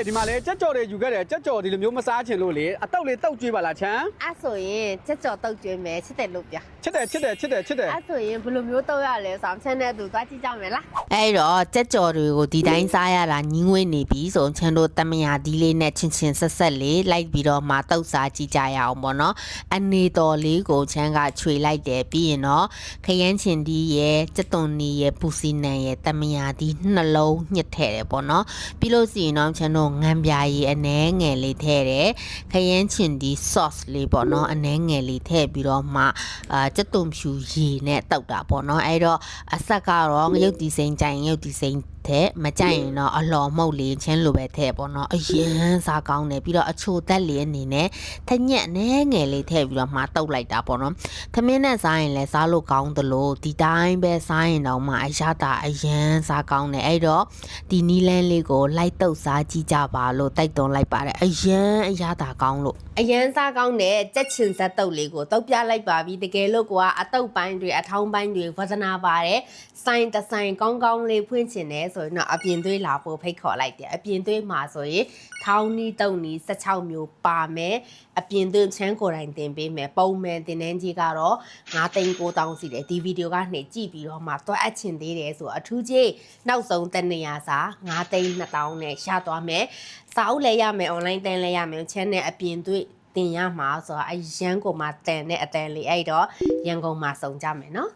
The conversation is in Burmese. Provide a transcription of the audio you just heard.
ဒီမှာလေကြက်ကြော်တွေယူခဲ့တယ်ကြက်ကြော်ဒီလိုမျိုးမစားချင်လို့လေအတုပ်လေးတုပ်ကျွေးပါလားချမ်းအဲ့ဆိုရင်ကြက်ကြော်တုတ်ကျွေးမယ်ချစ်တယ်လို့ပြချစ်တယ်အဲ့ဆိုရင်ဘယ်လိုမျိုးတုတ်ရလဲဆိုအောင်ချမ်းတဲ့သူသွားကြည့်ကြမယ်လားအဲ့တော့ကြက်ကြော်တွေကိုဒီတိုင်းစားရတာညင်းဝဲနေပြီဆိုချမ်းတို့တမယာဒီလေးနဲ့ချင်းချင်းဆက်ဆက်လေးလိုက်ပြီးတော့မှတုတ်စားကြည့်ကြရအောင်ပေါ့နော်အနေတော်လေးကိုချမ်းကခြွေလိုက်တယ်ပြီးရင်တော့ခရမ်းချင်ဒီရဲ့ကြက်သွန်နီရဲ့ပူစီနံရဲ့တမယာဒီနှလုံးညှစ်ထည့်တယ်ပေါ့နော်ပြီးလို့စီရင်တော့ချမ်းတို့ငံပြာရည်အနှဲငယ်လေးထည့်တယ်ခရမ်းချင်ဒီ sauce လေးပေါ့နော်အနှဲငယ်လေးထည့်ပြီးတော့မှကြက်သွန်ဖြူရေနဲ့တောက်တာပေါ့နော်အဲ့တော့အဆက်ကတော့ငရုတ်ဒီစိန်ကြိုင်ငရုတ်ဒီစိန်တဲ့မကြိုက်ရင်တော့အလော်မှုတ်လေးချင်းလိုပဲထည့်ပေါ့နော်အရင်စားကောင်းတယ်ပြီးတော့အချိုသက်လေးအနေနဲ့ထညက်နဲ့ငယ်လေးထည့်ပြီးတော့မှတုပ်လိုက်တာပေါ့နော်သမင်းနဲ့စားရင်လည်းစားလို့ကောင်းသလိုဒီတိုင်းပဲစားရင်တော့မှအရသာအရင်စားကောင်းတယ်အဲ့တော့ဒီနီလန်းလေးကိုလိုက်တုပ်စားကြည့်ကြပါလို့တိုက်တွန်းလိုက်ပါတယ်အရင်အရသာကောင်းလို့အရန်စားကောင်းတဲ့ကြက်ချင်ဇက်တုတ်လေးကိုတုတ်ပြလိုက်ပါပြီတကယ်လို့ကအတုတ်ပိုင်းတွေအထောင်းပိုင်းတွေဝါသနာပါတယ်ဆိုင်တဆိုင်ကောင်းကောင်းလေးဖွင့်ချင်တယ်ဆိုရင်တော့အပြင်သွေးလာဖို့ဖိတ်ခေါ်လိုက်တယ်အပြင်သွေးမှာဆိုရင်ထောင်းနီးတုတ်နီး16မျိုးပါမယ်အပြင်သွေးချမ်းကိုယ်တိုင်တင်ပေးမယ်ပုံမှန်တင်နှန်းကြီးကတော့9,900စီတယ်ဒီဗီဒီယိုကနေကြည့်ပြီးတော့မှတွက်အပ်ချင်သေးတယ်ဆိုအထူးကြီးနောက်ဆုံးတနေရာစာ9,200နဲ့ရသွားမယ်စာအုပ်လည်းရမယ် online တန်းလည်းရမယ် channel အပြင်သွေးတင်ရမှာဆိုတော့အရန်ကိုမှတန်တဲ့အတန်လေးအဲ့တော့ရန်ကုန်မှာစုံကြမယ်နော်